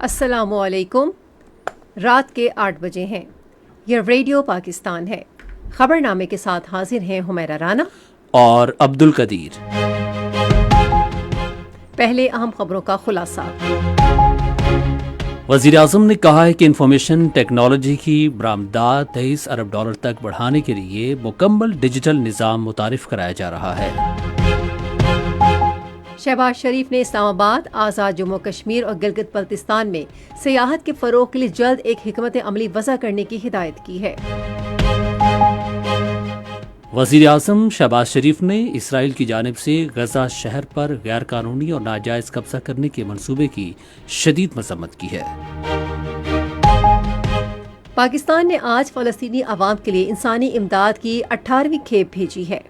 السلام علیکم۔ رات کے 8 بجے ہیں۔ یہ ریڈیو پاکستان ہے۔ خبر نامے کے ساتھ حاضر ہیں حمیرہ رانا اور عبد القدیر۔ پہلے اہم خبروں کا خلاصہ۔ وزیر اعظم نے کہا ہے کہ انفارمیشن ٹیکنالوجی کی برآمدات 23 ارب ڈالر تک بڑھانے کے لیے مکمل ڈیجیٹل نظام متعارف کرایا جا رہا ہے۔ شہباز شریف نے اسلام آباد، آزاد جموں کشمیر اور گلگت بلتستان میں سیاحت کے فروغ کے لیے جلد ایک حکمت عملی وضع کرنے کی ہدایت کی ہے۔ وزیر اعظم شہباز شریف نے اسرائیل کی جانب سے غزہ شہر پر غیر قانونی اور ناجائز قبضہ کرنے کے منصوبے کی شدید مذمت کی ہے۔ پاکستان نے آج فلسطینی عوام کے لیے انسانی امداد کی 18ویں کھیپ بھیجی ہے۔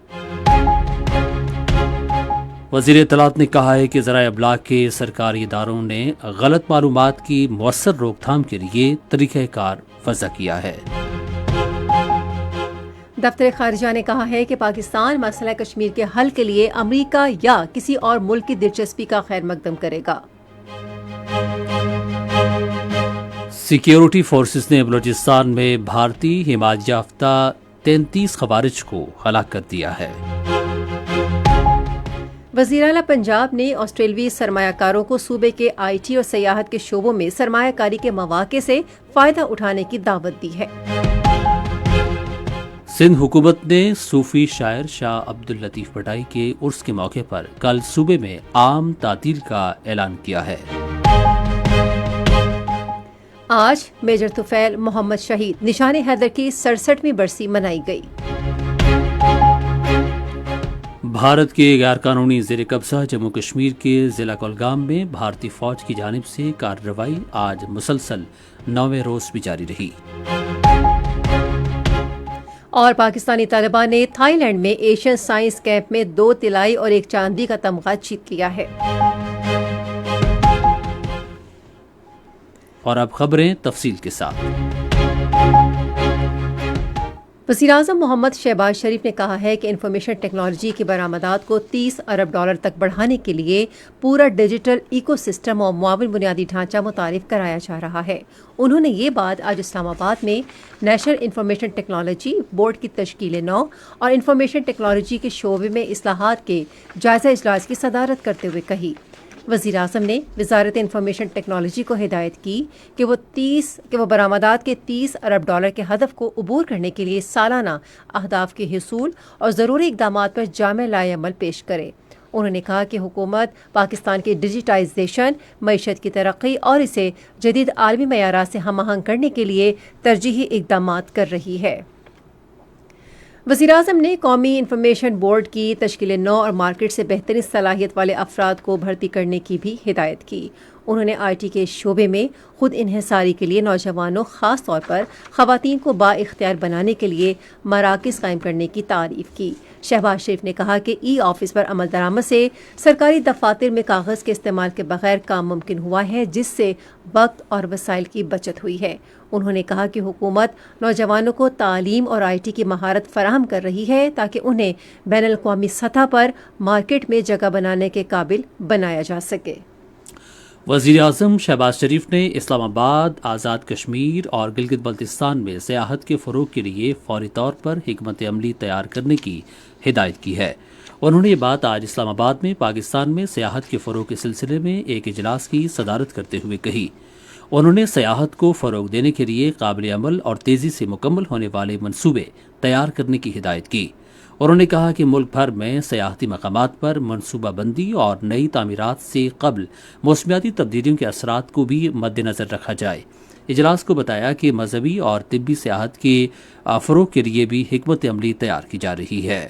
وزیر اطلاعات نے کہا ہے کہ ذرائع ابلاغ کے سرکاری اداروں نے غلط معلومات کی مؤثر روک تھام کے لیے طریقہ کار وضع کیا ہے۔ دفتر خارجہ نے کہا ہے کہ پاکستان مسئلہ کشمیر کے حل کے لیے امریکہ یا کسی اور ملک کی دلچسپی کا خیر مقدم کرے گا۔ سیکیورٹی فورسز نے بلوچستان میں بھارتی حمایت یافتہ 33 خوارج کو ہلاک کر دیا ہے۔ وزیر اعلیٰ پنجاب نے آسٹریلوی سرمایہ کاروں کو صوبے کے آئی ٹی اور سیاحت کے شعبوں میں سرمایہ کاری کے مواقع سے فائدہ اٹھانے کی دعوت دی ہے۔ سندھ حکومت نے صوفی شاعر شاہ عبد اللطیف بٹائی کے عرس کے موقع پر کل صوبے میں عام تعطیل کا اعلان کیا ہے۔ آج میجر طفیل محمد شہید نشان حیدر کی 67ویں برسی منائی گئی۔ بھارت کے غیر قانونی زیر قبضہ جموں کشمیر کے ضلع کولگام میں بھارتی فوج کی جانب سے کارروائی آج مسلسل 9ویں روز بھی جاری رہی۔ اور پاکستانی طالبان نے تھائی لینڈ میں ایشین سائنس کیمپ میں 2 طلائی اور 1 چاندی کا تمغہ جیت لیا ہے۔ اور اب خبریں تفصیل کے ساتھ۔ وزیر اعظم محمد شہباز شریف نے کہا ہے کہ انفارمیشن ٹیکنالوجی کی برآمدات کو 30 ارب ڈالر تک بڑھانے کے لیے پورا ڈیجیٹل ایکو سسٹم اور معاون بنیادی ڈھانچہ متعارف کرایا جا رہا ہے۔ انہوں نے یہ بات آج اسلام آباد میں نیشنل انفارمیشن ٹیکنالوجی بورڈ کی تشکیل نو اور انفارمیشن ٹیکنالوجی کے شعبے میں اصلاحات کے جائزہ اجلاس کی صدارت کرتے ہوئے کہی۔ وزیر اعظم نے وزارت انفارمیشن ٹیکنالوجی کو ہدایت کی کہ وہ برآمدات کے 30 ارب ڈالر کے ہدف کو عبور کرنے کے لیے سالانہ اہداف کے حصول اور ضروری اقدامات پر جامع لائحہ عمل پیش کرے۔ انہوں نے کہا کہ حکومت پاکستان کی ڈیجیٹائزیشن، معیشت کی ترقی اور اسے جدید عالمی معیارات سے ہم آہنگ کرنے کے لیے ترجیحی اقدامات کر رہی ہے۔ وزیر اعظم نے قومی انفارمیشن بورڈ کی تشکیل نو اور مارکیٹ سے بہترین صلاحیت والے افراد کو بھرتی کرنے کی بھی ہدایت کی۔ انہوں نے آئی ٹی کے شعبے میں خود انحصاری کے لیے نوجوانوں، خاص طور پر خواتین کو با اختیار بنانے کے لیے مراکز قائم کرنے کی تعریف کی۔ شہباز شریف نے کہا کہ ای آفس پر عمل درآمد سے سرکاری دفاتر میں کاغذ کے استعمال کے بغیر کام ممکن ہوا ہے، جس سے وقت اور وسائل کی بچت ہوئی ہے۔ انہوں نے کہا کہ حکومت نوجوانوں کو تعلیم اور آئی ٹی کی مہارت فراہم کر رہی ہے تاکہ انہیں بین الاقوامی سطح پر مارکیٹ میں جگہ بنانے کے قابل بنایا جا سکے۔ وزیر اعظم شہباز شریف نے اسلام آباد، آزاد کشمیر اور گلگت بلتستان میں سیاحت کے فروغ کے لیے فوری طور پر حکمت عملی تیار کرنے کی ہدایت کی ہے۔ انہوں نے یہ بات آج اسلام آباد میں پاکستان میں سیاحت کے فروغ کے سلسلے میں ایک اجلاس کی صدارت کرتے ہوئے کہی۔ انہوں نے سیاحت کو فروغ دینے کے لیے قابل عمل اور تیزی سے مکمل ہونے والے منصوبے تیار کرنے کی ہدایت کی۔ انہوں نے کہا کہ ملک بھر میں سیاحتی مقامات پر منصوبہ بندی اور نئی تعمیرات سے قبل موسمیاتی تبدیلیوں کے اثرات کو بھی مد نظر رکھا جائے۔ اجلاس کو بتایا کہ مذہبی اور طبی سیاحت کے فروغ کے لیے بھی حکمت عملی تیار کی جا رہی ہے۔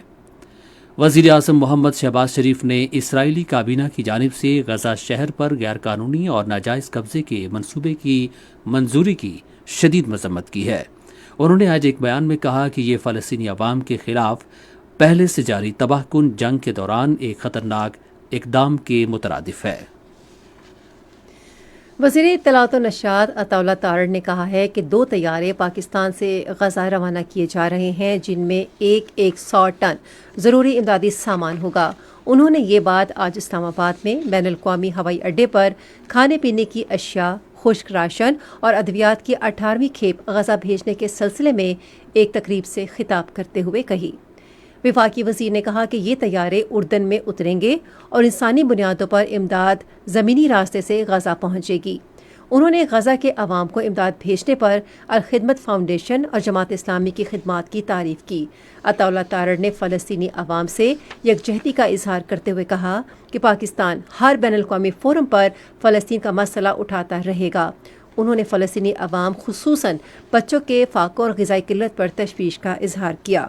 وزیر اعظم محمد شہباز شریف نے اسرائیلی کابینہ کی جانب سے غزہ شہر پر غیر قانونی اور ناجائز قبضے کے منصوبے کی منظوری کی شدید مذمت کی ہے۔ انہوں نے آج ایک بیان میں کہا کہ یہ فلسطینی عوام کے خلاف پہلے سے جاری تباہ کن جنگ کے دوران ایک خطرناک اقدام کے مترادف ہے۔ وزیر اطلاعات و نشریات عطا اللہ تارڑ نے کہا ہے کہ 2 طیارے پاکستان سے غزہ روانہ کیے جا رہے ہیں، جن میں ایک 100 ٹن ضروری امدادی سامان ہوگا۔ انہوں نے یہ بات آج اسلام آباد میں بین الاقوامی ہوائی اڈے پر کھانے پینے کی اشیاء، خشک راشن اور ادویات کی 18ویں کھیپ غزہ بھیجنے کے سلسلے میں ایک تقریب سے خطاب کرتے ہوئے کہی۔ وفاقی وزیر نے کہا کہ یہ طیارے اردن میں اتریں گے اور انسانی بنیادوں پر امداد زمینی راستے سے غزہ پہنچے گی۔ انہوں نے غزہ کے عوام کو امداد بھیجنے پر الخدمت فاؤنڈیشن اور جماعت اسلامی کی خدمات کی تعریف کی۔ عطا اللہ تارڑ نے فلسطینی عوام سے یکجہتی کا اظہار کرتے ہوئے کہا کہ پاکستان ہر بین الاقوامی فورم پر فلسطین کا مسئلہ اٹھاتا رہے گا۔ انہوں نے فلسطینی عوام خصوصاً بچوں کے فاقوں اور غذائی قلت پر تشویش کا اظہار کیا۔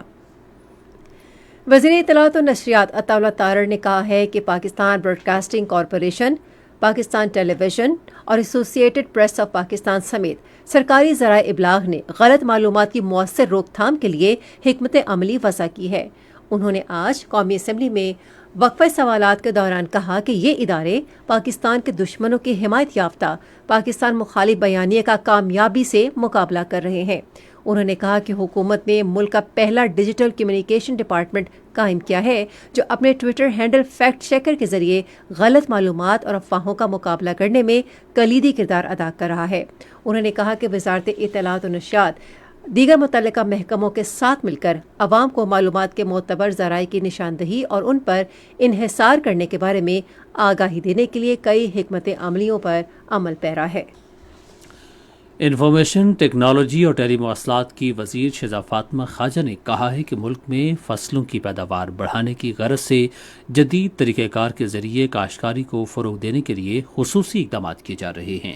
وزیر اطلاعات و نشریات عطا اللہ تارڑ نے کہا ہے کہ Pakistan broadcasting corporation, Pakistan television اور ایسوسی ایٹڈ پریس آف پاکستان سمیت سرکاری ذرائع ابلاغ نے غلط معلومات کی مؤثر روک تھام کے لیے حکمت عملی وضع کی ہے۔ انہوں نے آج قومی اسمبلی میں وقفہ سوالات کے دوران کہا کہ یہ ادارے پاکستان کے دشمنوں کی حمایت یافتہ پاکستان مخالف بیانیے کا کامیابی سے مقابلہ کر رہے ہیں۔ انہوں نے کہا کہ حکومت نے ملک کا پہلا ڈیجیٹل کمیونیکیشن ڈپارٹمنٹ قائم کیا ہے جو اپنے ٹویٹر ہینڈل فیکٹ چیکر کے ذریعے غلط معلومات اور افواہوں کا مقابلہ کرنے میں کلیدی کردار ادا کر رہا ہے۔ انہوں نے کہا کہ وزارت اطلاعات و نشریات دیگر متعلقہ محکموں کے ساتھ مل کر عوام کو معلومات کے معتبر ذرائع کی نشاندہی اور ان پر انحصار کرنے کے بارے میں آگاہی دینے کے لیے کئی حکمت عملیوں پر عمل پیرا ہے۔ انفارمیشن ٹیکنالوجی اور ٹیلی مواصلات کی وزیر شہزاد فاطمہ خواجہ نے کہا ہے کہ ملک میں فصلوں کی پیداوار بڑھانے کی غرض سے جدید طریقہ کار کے ذریعے کاشتکاری کو فروغ دینے کے لیے خصوصی اقدامات کیے جا رہے ہیں۔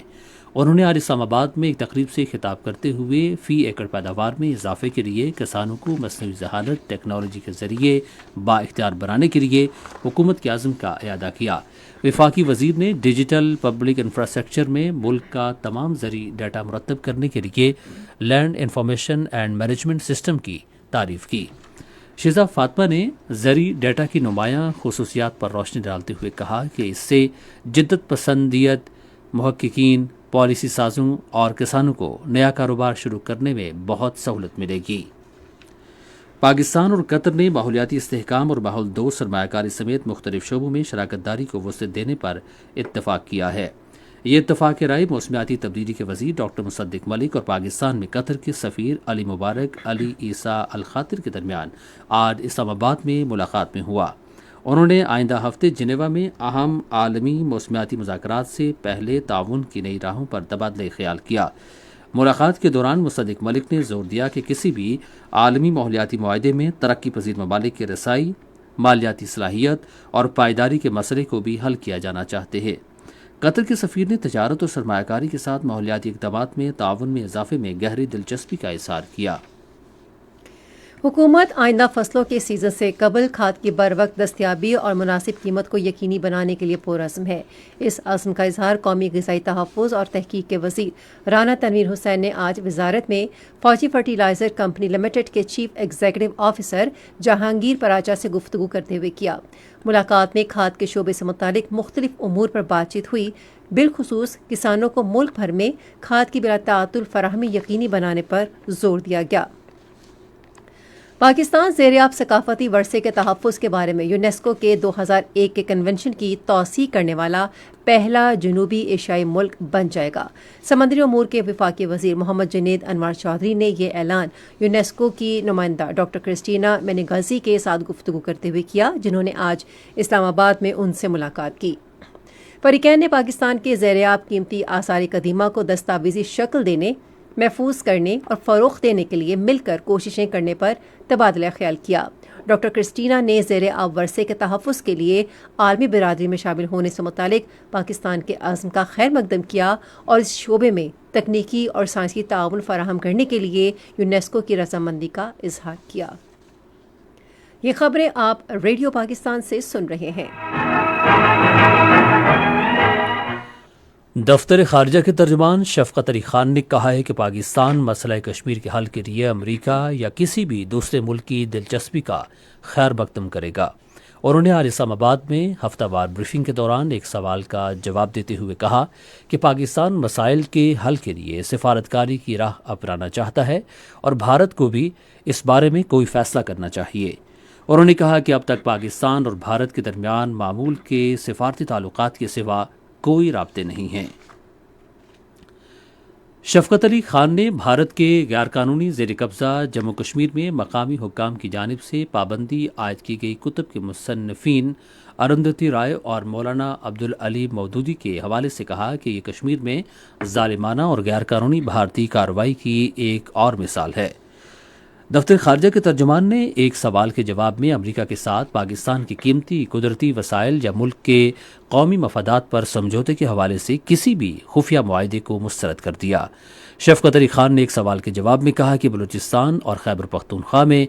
انہوں نے آج اسلام آباد میں ایک تقریب سے خطاب کرتے ہوئے فی ایکڑ پیداوار میں اضافے کے لیے کسانوں کو مصنوعی ذہانت ٹیکنالوجی کے ذریعے با اختیار بنانے کے لیے حکومت کے عزم کا اعادہ کیا۔ وفاقی وزیر نے ڈیجیٹل پبلک انفراسٹرکچر میں ملک کا تمام زرعی ڈیٹا مرتب کرنے کے لیے land information and management system کی تعریف کی۔ شہزاد فاطمہ نے زرعی ڈیٹا کی نمایاں خصوصیات پر روشنی ڈالتے ہوئے کہا کہ اس سے جدت پسندیت محققین، پالیسی سازوں اور کسانوں کو نیا کاروبار شروع کرنے میں بہت سہولت ملے گی۔ پاکستان اور قطر نے ماحولیاتی استحکام اور ماحول دوست سرمایہ کاری سمیت مختلف شعبوں میں شراکت داری کو وسعت دینے پر اتفاق کیا ہے۔ یہ اتفاق رائے موسمیاتی تبدیلی کے وزیر ڈاکٹر مصدق ملک اور پاکستان میں قطر کے سفیر علی مبارک علی عیسیٰ الخاطر کے درمیان آج اسلام آباد میں ملاقات میں ہوا۔ انہوں نے آئندہ ہفتے جنیوا میں اہم عالمی موسمیاتی مذاکرات سے پہلے تعاون کی نئی راہوں پر تبادلہ خیال کیا۔ ملاقات کے دوران مصدق ملک نے زور دیا کہ کسی بھی عالمی ماحولیاتی معاہدے میں ترقی پذیر ممالک کی رسائی، مالیاتی صلاحیت اور پائیداری کے مسئلے کو بھی حل کیا جانا چاہتے ہیں۔ قطر کے سفیر نے تجارت اور سرمایہ کاری کے ساتھ ماحولیاتی اقدامات میں تعاون میں اضافے میں گہری دلچسپی کا اظہار کیا۔ حکومت آئندہ فصلوں کے سیزن سے قبل کھاد کی بروقت دستیابی اور مناسب قیمت کو یقینی بنانے کے لیے پرعزم ہے۔ اس عزم کا اظہار قومی غذائی تحفظ اور تحقیق کے وزیر رانا تنویر حسین نے آج وزارت میں فوجی فرٹیلائزر کمپنی لمیٹڈ کے chief executive officer Jahangir Paracha سے گفتگو کرتے ہوئے کیا۔ ملاقات میں کھاد کے شعبے سے متعلق مختلف امور پر بات چیت ہوئی، بالخصوص کسانوں کو ملک بھر میں کھاد کی بلا تعطل فراہمی یقینی بنانے پر زور دیا گیا۔ پاکستان زیریاب ثقافتی ورثے کے تحفظ کے بارے میں یونیسکو کے 2001 کے کنونشن کی توثیق کرنے والا پہلا جنوبی ایشیائی ملک بن جائے گا۔ سمندری امور کے وفاقی وزیر محمد جنید انوار چودھری نے یہ اعلان یونیسکو کی نمائندہ ڈاکٹر کرسٹینا مینیگازی کے ساتھ گفتگو کرتے ہوئے کیا، جنہوں نے آج اسلام آباد میں ان سے ملاقات کی۔ فریقین نے پاکستان کے زیریاب قیمتی آثار قدیمہ کو دستاویزی شکل دینے، محفوظ کرنے اور فروغ دینے کے لیے مل کر کوششیں کرنے پر تبادلہ خیال کیا۔ ڈاکٹر کرسٹینا نے زیر آب ورثے کے تحفظ کے لیے عالمی برادری میں شامل ہونے سے متعلق پاکستان کے عزم کا خیر مقدم کیا اور اس شعبے میں تکنیکی اور سائنسی تعاون فراہم کرنے کے لیے یونیسکو کی رضامندی کا اظہار کیا۔ یہ خبریں آپ ریڈیو پاکستان سے سن رہے ہیں۔ دفتر خارجہ کے ترجمان شفقت علی خان نے کہا ہے کہ پاکستان مسئلہ کشمیر کے حل کے لیے امریکہ یا کسی بھی دوسرے ملک کی دلچسپی کا خیر مقدم کرے گا۔ انہوں نے آج اسلام آباد میں ہفتہ وار بریفنگ کے دوران ایک سوال کا جواب دیتے ہوئے کہا کہ پاکستان مسائل کے حل کے لیے سفارتکاری کی راہ اپنانا چاہتا ہے اور بھارت کو بھی اس بارے میں کوئی فیصلہ کرنا چاہیے۔ انہوں نے کہا کہ اب تک پاکستان اور بھارت کے درمیان معمول کے سفارتی تعلقات کے سوا کوئی رابطے نہیں ہیں۔ شفقت علی خان نے بھارت کے غیر قانونی زیر قبضہ جموں کشمیر میں مقامی حکام کی جانب سے پابندی عائد کی گئی کتب کے مصنفین ارندھتی رائے اور مولانا عبدالعلی مودودی کے حوالے سے کہا کہ یہ کشمیر میں ظالمانہ اور غیر قانونی بھارتی کارروائی کی ایک اور مثال ہے۔ دفتر خارجہ کے ترجمان نے ایک سوال کے جواب میں امریکہ کے ساتھ پاکستان کی قیمتی قدرتی وسائل یا ملک کے قومی مفادات پر سمجھوتے کے حوالے سے کسی بھی خفیہ معاہدے کو مسترد کر دیا۔ شفقت علی خان نے ایک سوال کے جواب میں کہا کہ بلوچستان اور خیبر پختونخوا میں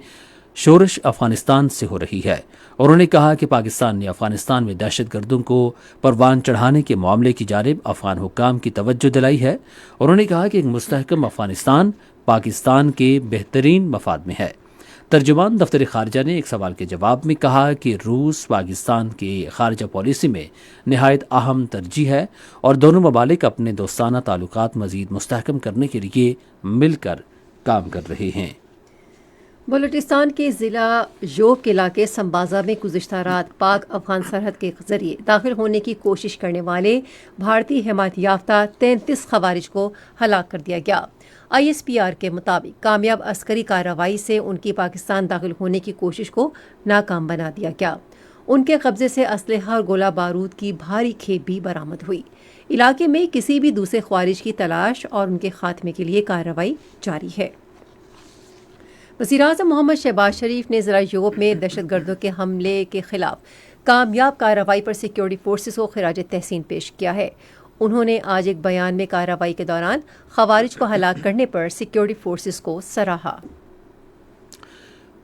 شورش افغانستان سے ہو رہی ہے۔ انہوں نے کہا کہ پاکستان نے افغانستان میں دہشت گردوں کو پروان چڑھانے کے معاملے کی جانب افغان حکام کی توجہ دلائی ہے۔ انہوں نے کہا کہ ایک مستحکم افغانستان پاکستان کے بہترین مفاد میں ہے۔ ترجمان دفتر خارجہ نے ایک سوال کے جواب میں کہا کہ روس پاکستان کے خارجہ پالیسی میں نہایت اہم ترجیح ہے اور دونوں ممالک اپنے دوستانہ تعلقات مزید مستحکم کرنے کے لیے مل کر کام کر رہے ہیں۔ بلوچستان کے ضلع یوب کے علاقے سمبازا میں گزشتہ رات پاک افغان سرحد کے ذریعے داخل ہونے کی کوشش کرنے والے بھارتی حمایت یافتہ 33 خوارج کو ہلاک کر دیا گیا۔ ISPR کے مطابق کامیاب عسکری کارروائی سے ان کی پاکستان داخل ہونے کی کوشش کو ناکام بنا دیا گیا۔ ان کے قبضے سے اسلحہ اور گولہ بارود کی بھاری کھیپ بھی برآمد ہوئی۔ علاقے میں کسی بھی دوسرے خوارج کی تلاش اور ان کے خاتمے کے لیے کارروائی جاری ہے۔ وزیراعظم محمد شہباز شریف نے ضلع یوب میں دہشت گردوں کے حملے کے خلاف کامیاب کارروائی پر سیکیورٹی فورسز کو خراج تحسین پیش کیا ہے۔ انہوں نے آج ایک بیان میں کارروائی کے دوران خوارج کو ہلاک کرنے پر سیکیورٹی فورسز کو سراہا۔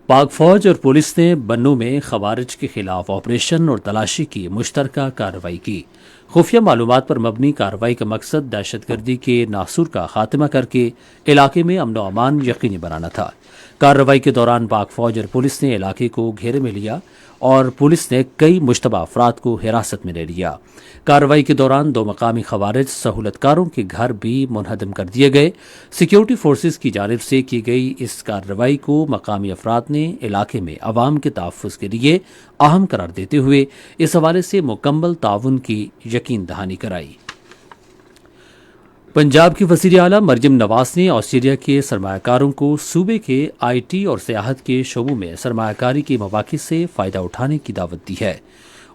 پاک فوج اور پولیس نے بنوں میں خوارج کے خلاف آپریشن اور تلاشی کی مشترکہ کارروائی کی۔ خفیہ معلومات پر مبنی کارروائی کا مقصد دہشت گردی کے ناصور کا خاتمہ کر کے علاقے میں امن و امان یقینی بنانا تھا۔ کارروائی کے دوران پاک فوج اور پولیس نے علاقے کو گھیرے میں لیا اور پولیس نے کئی مشتبہ افراد کو حراست میں لے لیا۔ کارروائی کے دوران 2 مقامی خوارج سہولت کاروں کے گھر بھی منہدم کر دیے گئے۔ سیکیورٹی فورسز کی جانب سے کی گئی اس کارروائی کو مقامی افراد نے علاقے میں عوام کے تحفظ کے لیے اہم قرار دیتے ہوئے اس حوالے سے مکمل تعاون کی یقین دہانی کرائی۔ پنجاب کی وزیر اعلیٰ مریم نواز نے آسٹریلیا کے سرمایہ کاروں کو صوبے کے IT اور سیاحت کے شعبوں میں سرمایہ کاری کے مواقع سے فائدہ اٹھانے کی دعوت دی ہے۔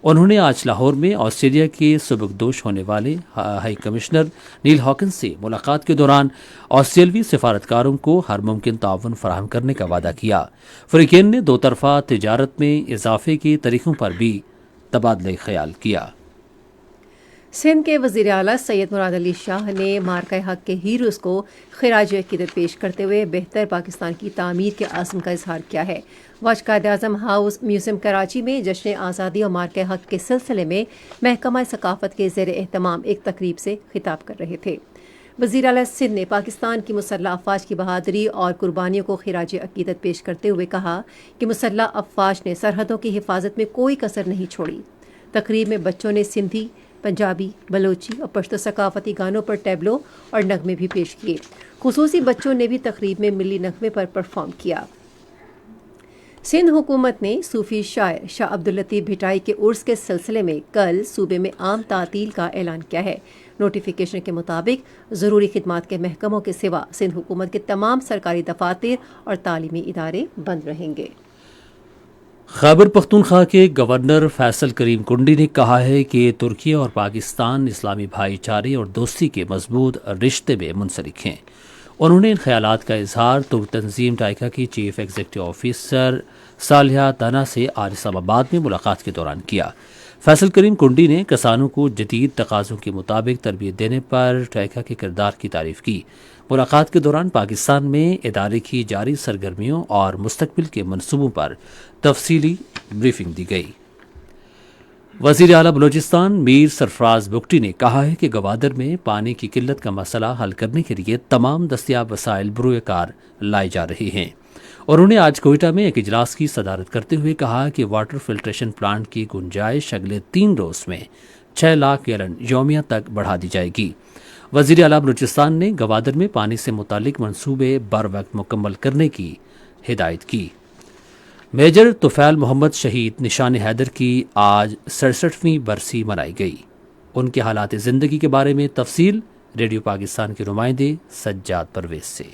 انہوں نے آج لاہور میں آسٹریلیا کے سبکدوش ہونے والے ہائی کمشنر نیل ہاکنس سے ملاقات کے دوران آسٹریلوی سفارتکاروں کو ہر ممکن تعاون فراہم کرنے کا وعدہ کیا۔ فریقین نے 2 طرفہ تجارت میں اضافے کے طریقوں پر بھی تبادلہ خیال کیا۔ سندھ کے وزیر اعلیٰ سید مراد علی شاہ نے مارکہ حق کے ہیروز کو خراج عقیدت پیش کرتے ہوئے بہتر پاکستان کی تعمیر کے عزم کا اظہار کیا ہے۔ وہ آج قائد-اعظم ہاؤس میوزیم کراچی میں جشن آزادی اور مارکہ حق کے سلسلے میں محکمہ ثقافت کے زیر اہتمام ایک تقریب سے خطاب کر رہے تھے۔ وزیر اعلیٰ سندھ نے پاکستان کی مسلح افواج کی بہادری اور قربانیوں کو خراج عقیدت پیش کرتے ہوئے کہا کہ مسلح افواج نے سرحدوں کی حفاظت میں کوئی کسر نہیں چھوڑی۔ تقریب میں بچوں نے سندھی، پنجابی، بلوچی اور پشتو ثقافتی گانوں پر ٹیبلو اور نغمے بھی پیش کیے۔ خصوصی بچوں نے بھی تقریب میں ملی نغمے پر پرفارم کیا۔ سندھ حکومت نے صوفی شاعر شاہ عبداللطیف بھٹائی کے عرس کے سلسلے میں کل صوبے میں عام تعطیل کا اعلان کیا ہے۔ نوٹیفیکیشن کے مطابق ضروری خدمات کے محکموں کے سوا سندھ حکومت کے تمام سرکاری دفاتر اور تعلیمی ادارے بند رہیں گے۔ خیبر پختونخوا کے گورنر فیصل کریم کنڈی نے کہا ہے کہ ترکی اور پاکستان اسلامی بھائی چارے اور دوستی کے مضبوط رشتے میں منسلک ہیں۔ انہوں نے ان خیالات کا اظہار ترک تنظیم ٹائکا کی چیف ایگزیکٹو آفیسر صالحہ تانا سے آج اسلام آباد میں ملاقات کے دوران کیا۔ فیصل کریم کنڈی نے کسانوں کو جدید تقاضوں کے مطابق تربیت دینے پر ٹائکا کے کردار کی تعریف کی۔ ملاقات کے دوران پاکستان میں ادارے کی جاری سرگرمیوں اور مستقبل کے منصوبوں پر تفصیلی بریفنگ دی گئی۔ وزیر اعلیٰ بلوچستان میر سرفراز بگٹی نے کہا ہے کہ گوادر میں پانی کی قلت کا مسئلہ حل کرنے کے لیے تمام دستیاب وسائل بروئے کار لائے جا رہے ہیں۔ انہوں نے آج کوئٹہ میں ایک اجلاس کی صدارت کرتے ہوئے کہا کہ واٹر فلٹریشن پلانٹ کی گنجائش اگلے 3 روز میں 6 لاکھ گیلن یومیہ تک بڑھا دی جائے گی۔ وزیر اعلیٰ بلوچستان نے گوادر میں پانی سے متعلق منصوبے بروقت مکمل کرنے کی ہدایت کی۔ میجر طفیل محمد شہید نشان حیدر کی آج 67ویں برسی منائی گئی۔ ان کے حالات زندگی کے بارے میں تفصیل ریڈیو پاکستان کے نمائندے سجاد پرویز سے۔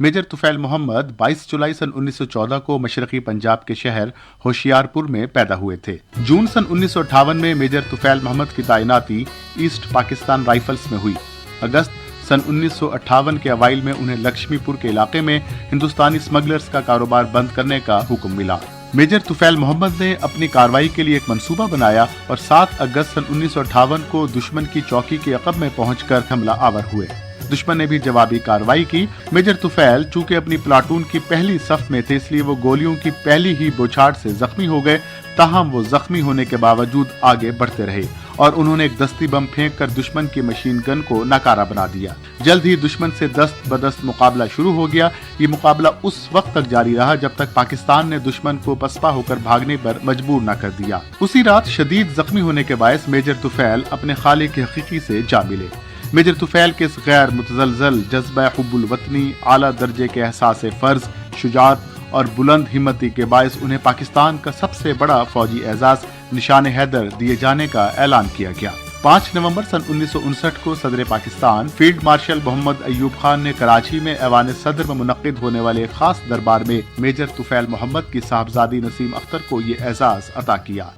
میجر طفیل محمد 22 جولائی سن 1914 کو مشرقی پنجاب کے شہر ہوشیارپور میں پیدا ہوئے تھے۔ جون سن 1958 میں میجر طفیل محمد کی تعیناتی ایسٹ پاکستان رائفلز میں ہوئی۔ اگست سن 1958 کے اوائل میں انہیں لکشمی پور کے علاقے میں ہندوستانی اسمگلرز کا کاروبار بند کرنے کا حکم ملا۔ میجر طفیل محمد نے اپنی کارروائی کے لیے ایک منصوبہ بنایا اور 7 اگست سن 1958 کو دشمن کی چوکی کے عقب میں پہنچ کر حملہ آور ہوئے۔ دشمن نے بھی جوابی کارروائی کی۔ میجر طفیل چونکہ اپنی پلاٹون کی پہلی صف میں تھے، اس لیے وہ گولیوں کی پہلی ہی بوچھاڑ سے زخمی ہو گئے، تاہم وہ زخمی ہونے کے باوجود آگے بڑھتے رہے اور انہوں نے ایک دستی بم پھینک کر دشمن کی مشین گن کو ناکارہ بنا دیا۔ جلد ہی دشمن سے دست بدست مقابلہ شروع ہو گیا۔ یہ مقابلہ اس وقت تک جاری رہا جب تک پاکستان نے دشمن کو پسپا ہو کر بھاگنے پر مجبور نہ کر دیا۔ اسی رات شدید زخمی ہونے کے باعث میجر طفیل اپنے خالق حقیقی سے جا ملے۔ میجر طفیل کے اس غیر متزلزل جذبہ حب الوطنی، اعلیٰ درجے کے احساس فرض، شجاعت اور بلند ہمتی کے باعث انہیں پاکستان کا سب سے بڑا فوجی اعزاز نشان حیدر دیے جانے کا اعلان کیا گیا۔ 5 نومبر سن 1959 کو صدر پاکستان فیلڈ مارشل محمد ایوب خان نے کراچی میں ایوان صدر میں منعقد ہونے والے ایک خاص دربار میں میجر طفیل محمد کی صاحبزادی نسیم اختر کو یہ اعزاز عطا کیا۔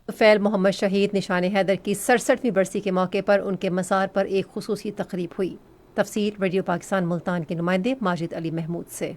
طفیل محمد شہید نشان حیدر کی 67ویں برسی کے موقع پر ان کے مزار پر ایک خصوصی تقریب ہوئی۔ تفصیل ریڈیو پاکستان ملتان کے نمائندے ماجد علی محمود سے۔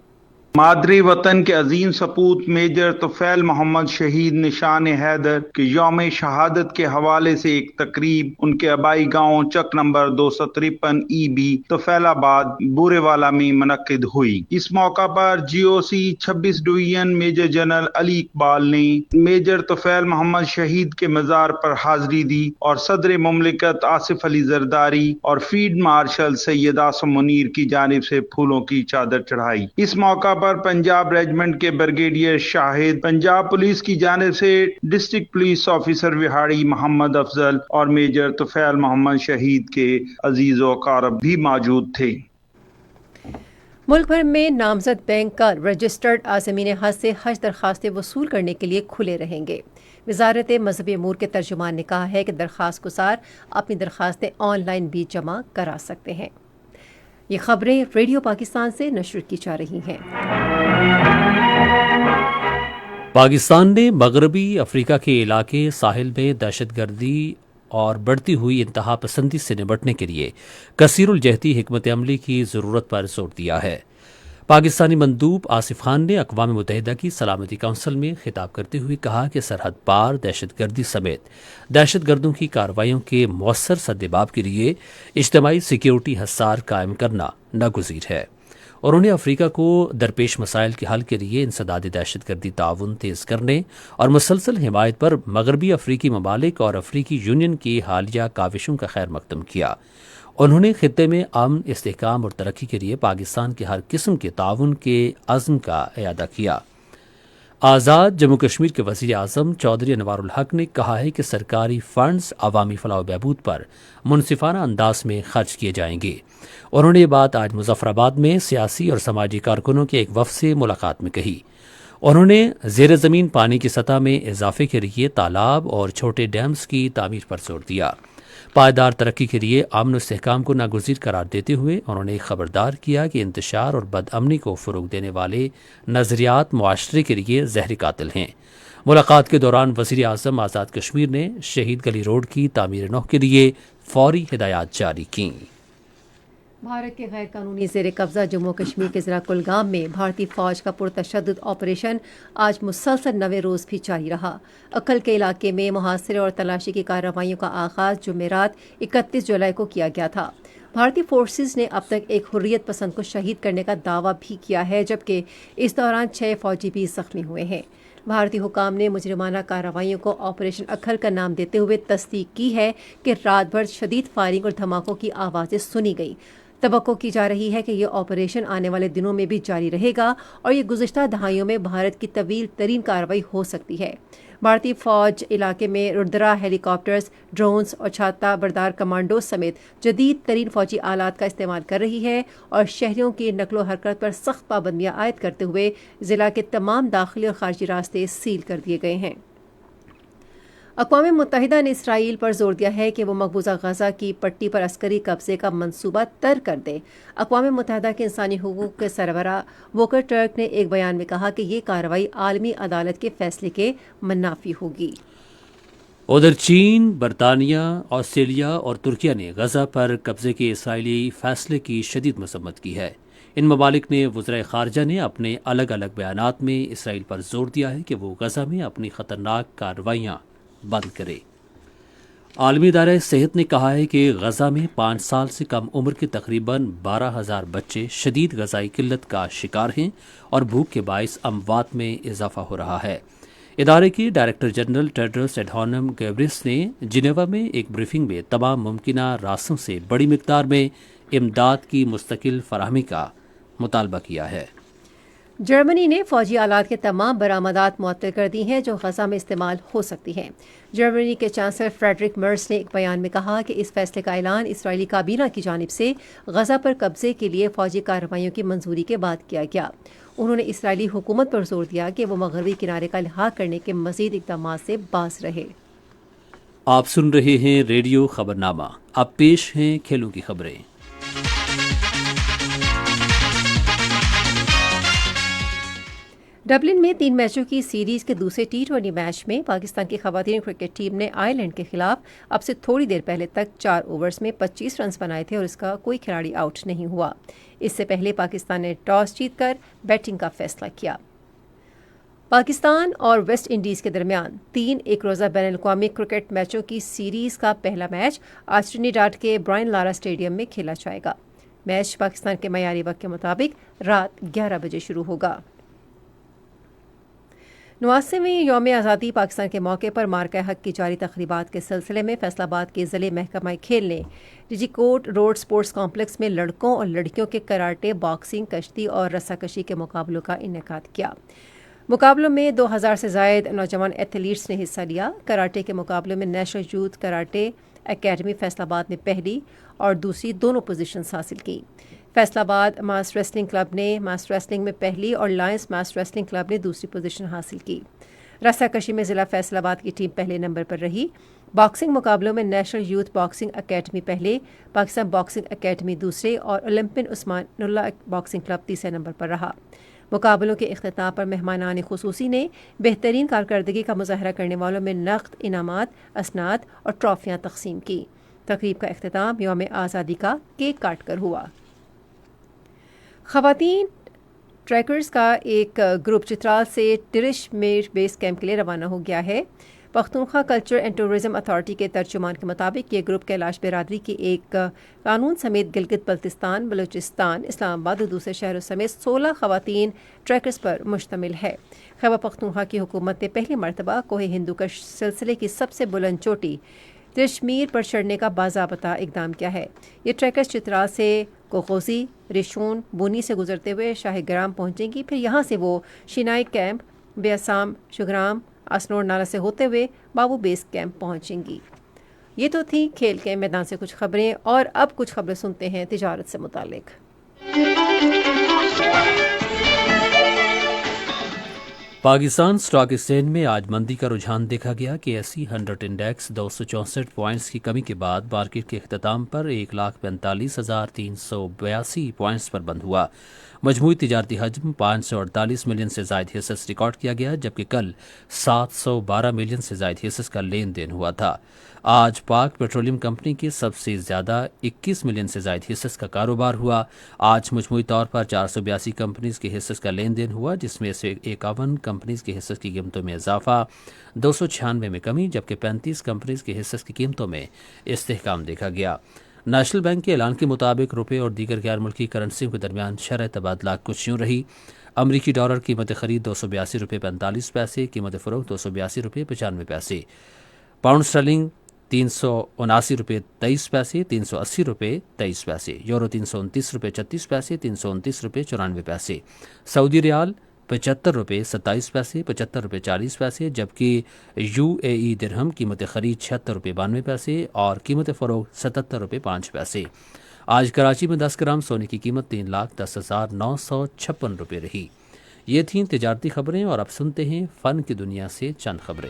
مادری وطن کے عظیم سپوت میجر طفیل محمد شہید نشان حیدر کے یوم شہادت کے حوالے سے ایک تقریب ان کے آبائی گاؤں چک نمبر 253 EB طفیل آباد بورے والا میں منعقد ہوئی۔ اس موقع پر GOC 26 ڈویژن میجر جنرل علی اقبال نے میجر طفیل محمد شہید کے مزار پر حاضری دی اور صدر مملکت آصف علی زرداری اور فیلڈ مارشل سید عاصم منیر کی جانب سے پھولوں کی چادر چڑھائی۔ اس موقع پر پنجاب ریجمنٹ کے بریگیڈیئر شاہد، پنجاب پولیس کی جانب سے ڈسٹرکٹ پولیس آفیسر وہاڑی محمد افضل اور میجر طفیل محمد شہید کے عزیز و اقارب بھی موجود تھے۔ ملک بھر میں نامزد بینک کا رجسٹرڈ عازمین حج سے حج درخواستیں وصول کرنے کے لیے کھلے رہیں گے۔ وزارت مذہبی امور کے ترجمان نے کہا ہے کہ درخواست گزار اپنی درخواستیں آن لائن بھی جمع کرا سکتے ہیں۔ یہ خبریں ریڈیو پاکستان سے نشر کی جا رہی ہیں۔ پاکستان نے مغربی افریقہ کے علاقے ساحل میں دہشت گردی اور بڑھتی ہوئی انتہا پسندی سے نمٹنے کے لیے کثیر الجہتی حکمت عملی کی ضرورت پر زور دیا ہے۔ پاکستانی مندوب آصف خان نے اقوام متحدہ کی سلامتی کونسل میں خطاب کرتے ہوئے کہا کہ سرحد پار دہشت گردی سمیت دہشت گردوں کی کارروائیوں کے مؤثر سدباب کے لیے اجتماعی سیکیورٹی حصار قائم کرنا ناگزیر ہے۔ انہوں نے افریقہ کو درپیش مسائل کے حل کے لیے انسداد دہشت گردی تعاون تیز کرنے اور مسلسل حمایت پر مغربی افریقی ممالک اور افریقی یونین کی حالیہ کاوشوں کا خیر مقدم کیا۔ انہوں نے خطے میں امن، استحکام اور ترقی کے لیے پاکستان کے ہر قسم کے تعاون کے عزم کا اعادہ کیا۔ آزاد جموں کشمیر کے وزیر اعظم چودھری انوار الحق نے کہا ہے کہ سرکاری فنڈز عوامی فلاح و بہبود پر منصفانہ انداز میں خرچ کیے جائیں گے۔ انہوں نے یہ بات آج مظفر آباد میں سیاسی اور سماجی کارکنوں کے ایک وفد سے ملاقات میں کہی۔ انہوں نے زیر زمین پانی کی سطح میں اضافے کے لیے تالاب اور چھوٹے ڈیمز کی تعمیر پر زور دیا۔ پائیدار ترقی کے لیے امن و استحکام کو ناگزیر قرار دیتے ہوئے انہوں نے خبردار کیا کہ انتشار اور بد امنی کو فروغ دینے والے نظریات معاشرے کے لیے زہر قاتل ہیں۔ ملاقات کے دوران وزیر اعظم آزاد کشمیر نے شہید گلی روڈ کی تعمیر نو کے لیے فوری ہدایات جاری کیں۔ بھارت کے غیر قانونی زیر قبضہ جموں کشمیر کے ضلع کلگام میں بھارتی فوج کا پرتشدد آپریشن آج مسلسل 9ویں روز بھی جاری رہا۔ اکل کے علاقے میں محاصرے اور تلاشی کی کارروائیوں کا آغاز جمعرات 31 جولائی کو کیا گیا تھا۔ بھارتی فورسز نے اب تک ایک حریت پسند کو شہید کرنے کا دعویٰ بھی کیا ہے، جبکہ اس دوران 6 فوجی بھی زخمی ہوئے ہیں۔ بھارتی حکام نے مجرمانہ کارروائیوں کو آپریشن اکھل کا نام دیتے ہوئے تصدیق کی ہے کہ رات بھر شدید فائرنگ اور دھماکوں کی آوازیں سنی گئیں۔ توقع کی جا رہی ہے کہ یہ آپریشن آنے والے دنوں میں بھی جاری رہے گا اور یہ گزشتہ دہائیوں میں بھارت کی طویل ترین کارروائی ہو سکتی ہے۔ بھارتی فوج علاقے میں رودرا ہیلی کاپٹرز، ڈرونز اور چھاتا بردار کمانڈوز سمیت جدید ترین فوجی آلات کا استعمال کر رہی ہے اور شہریوں کی نقل و حرکت پر سخت پابندیاں عائد کرتے ہوئے ضلع کے تمام داخلی اور خارجی راستے سیل کر دیے گئے ہیں۔ اقوام متحدہ نے اسرائیل پر زور دیا ہے کہ وہ مقبوضہ غزہ کی پٹی پر عسکری قبضے کا منصوبہ ترک کر دے۔ اقوام متحدہ کے انسانی حقوق کے سربراہ ووکر ٹرک نے ایک بیان میں کہا کہ یہ کارروائی عالمی عدالت کے فیصلے کے منافی ہوگی۔ ادھر چین، برطانیہ، آسٹریلیا اور ترکیہ نے غزہ پر قبضے کے اسرائیلی فیصلے کی شدید مذمت کی ہے۔ ان ممالک نے وزرائے خارجہ نے اپنے الگ الگ بیانات میں اسرائیل پر زور دیا ہے کہ وہ غزہ میں اپنی خطرناک کارروائیاں بند کرے۔ عالمی ادارہ صحت نے کہا ہے کہ غزہ میں 5 سال سے کم عمر کے تقریباً 12,000 بچے شدید غذائی قلت کا شکار ہیں اور بھوک کے باعث اموات میں اضافہ ہو رہا ہے۔ ادارے کے ڈائریکٹر جنرل ٹیڈروس ایڈھانم گیبریسس نے جنیوا میں ایک بریفنگ میں تمام ممکنہ راستوں سے بڑی مقدار میں امداد کی مستقل فراہمی کا مطالبہ کیا ہے۔ جرمنی نے فوجی آلات کے تمام برآمدات معطل کر دی ہیں جو غزہ میں استعمال ہو سکتی ہیں۔ جرمنی کے چانسلر فریڈرک مرز نے ایک بیان میں کہا کہ اس فیصلے کا اعلان اسرائیلی کابینہ کی جانب سے غزہ پر قبضے کے لیے فوجی کارروائیوں کی منظوری کے بعد کیا گیا۔ انہوں نے اسرائیلی حکومت پر زور دیا کہ وہ مغربی کنارے کا لحاظ کرنے کے مزید اقدامات سے باز رہے۔ آپ سن رہے ہیں ریڈیو خبرنامہ۔ اب پیش ہیں کھیلوں کی خبریں۔ ڈبلن میں 3 میچوں کی سیریز کے دوسرے T20 میچ میں پاکستان کی خواتین کرکٹ ٹیم نے آئرلینڈ کے خلاف اب سے تھوڑی دیر پہلے تک 4 اوورز میں 25 رنز بنائے تھے اور اس کا کوئی کھلاڑی آؤٹ نہیں ہوا۔ اس سے پہلے پاکستان نے ٹاس جیت کر بیٹنگ کا فیصلہ کیا۔ پاکستان اور ویسٹ انڈیز کے درمیان 3 ایک روزہ بین الاقوامی کرکٹ میچوں کی سیریز کا پہلا میچ آج ٹرینیڈاڈ کے برائن لارا اسٹیڈیم میں کھیلا جائے گا۔ میچ پاکستان کے معیاری وقت کے مطابق رات 11 بجے شروع ہوگا۔ 89ویں یوم آزادی پاکستان کے موقع پر مارکہ حق کی جاری تقریبات کے سلسلے میں فیصل آباد کے ضلع محکمہ کھیل نے ریجیکوٹ روڈ سپورٹس کمپلیکس میں لڑکوں اور لڑکیوں کے کراٹے، باکسنگ، کشتی اور رسہ کشی کے مقابلوں کا انعقاد کیا۔ مقابلوں میں 2000 سے زائد نوجوان ایتھلیٹس نے حصہ لیا۔ کراٹے کے مقابلوں میں national youth karate academy Faisal آباد نے پہلی اور دوسری دونوں پوزیشنز حاصل کی۔ فیصل آباد ماس ریسلنگ کلب نے ماس ریسلنگ میں پہلی اور لائنس ماس ریسلنگ کلب نے دوسری پوزیشن حاصل کی۔ رسہ کشی میں ضلع فیصل آباد کی ٹیم پہلے نمبر پر رہی۔ باکسنگ مقابلوں میں نیشنل یوتھ باکسنگ اکیڈمی پہلے، پاکستان باکسنگ اکیڈمی دوسرے اور اولمپین عثمان اللہ باکسنگ کلب تیسرے نمبر پر رہا۔ مقابلوں کے اختتام پر مہمانان خصوصی نے بہترین کارکردگی کا مظاہرہ کرنے والوں میں نقد انعامات، اسناد اور ٹرافیاں تقسیم کی۔ تقریب کا اختتام یوم آزادی کا کیک کاٹ کر ہوا۔ خواتین ٹریکرز کا ایک گروپ چترال سے ٹرش میر بیس کیمپ کے لیے روانہ ہو گیا ہے۔ Pakhtunkhwa culture and tourism authority کے ترجمان کے مطابق یہ گروپ کیلاش برادری کی ایک قانون سمیت گلگت بلتستان، بلوچستان، اسلام آباد اور دوسرے شہروں سمیت 16 خواتین ٹریکرز پر مشتمل ہے۔ خیبر پختونخوا کی حکومت نے پہلی مرتبہ کوہ ہندوکش سلسلے کی سب سے بلند چوٹی ترشمیر پر چڑھنے کا باضابطہ اقدام کیا ہے۔ یہ ٹریکرز چترال سے کوخوزی، ریشون، بونی سے گزرتے ہوئے شاہ گرام پہنچیں گی، پھر یہاں سے وہ شینائی کیمپ، بیاسام، شگرام، اسنور نالہ سے ہوتے ہوئے بابو بیس کیمپ پہنچیں گی۔ یہ تو تھی کھیل کے میدان سے کچھ خبریں، اور اب کچھ خبریں سنتے ہیں تجارت سے متعلق۔ پاکستان سٹاک ایکسچینج میں آج مندی کا رجحان دیکھا گیا کہ ایس ای 100 انڈیکس 264 پوائنٹس کی کمی کے بعد مارکیٹ کے اختتام پر 1,45,382 پوائنٹس پر بند ہوا۔ مجموعی تجارتی حجم 548 ملین سے زائد حصص ریکارڈ کیا گیا، جبکہ کل 712 ملین سے زائد حصص کا لین دین ہوا تھا۔ آج پاک پیٹرولیم کمپنی کے سب سے زیادہ 21 ملین سے زائد حصص کا کاروبار ہوا۔ آج مجموعی طور پر 482 کمپنیز کے حصص کا لین دین ہوا، جس میں سے 51 کمپنیز کے حصص کی قیمتوں میں اضافہ، 296 میں کمی، جبکہ 35 کمپنیز کے حصص کی قیمتوں میں استحکام دیکھا گیا۔ نیشنل بینک کے اعلان کے مطابق روپے اور دیگر غیر ملکی کرنسیوں کے درمیان شرح تبادلہ کچھ یوں رہی۔ امریکی ڈالر قیمت خرید 282 روپے 45 پیسے، قیمت فروخت 282 روپے 95 پیسے۔ پاؤنڈ اسٹرلنگ 379 روپے 23 پیسے، 380 روپے 23 پیسے۔ یورو 329 روپے 36 پیسے، 329 روپے 94 پیسے۔ سعودی ریال 75 روپے 27 پیسے، 75 روپے 40 پیسے، جبکہ UAE درہم قیمت خرید 76 روپے 92 پیسے اور قیمت فروخت 77 روپے 5 پیسے۔ آج کراچی میں 10 گرام سونے کی قیمت 3,10,956 روپے رہی۔ یہ تھیں تجارتی خبریں، اور اب سنتے ہیں فن کی دنیا سے چند خبریں۔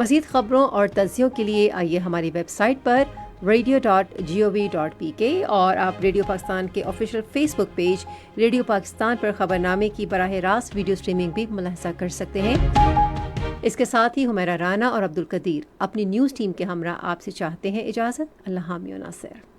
مزید خبروں اور تجزیوں کے لیے آئیے ہماری ویب سائٹ پر radio.gov.pk اور آپ ریڈیو پاکستان کے آفیشیل فیس بک پیج ریڈیو پاکستان پر خبرنامے کی براہ راست ویڈیو اسٹریمنگ بھی ملاحظہ کر سکتے ہیں۔ اس کے ساتھ ہی حمیرہ رانا اور عبد القدیر اپنی نیوز ٹیم کے ہمراہ آپ سے چاہتے ہیں اجازت۔ اللہ حامی و ناصر۔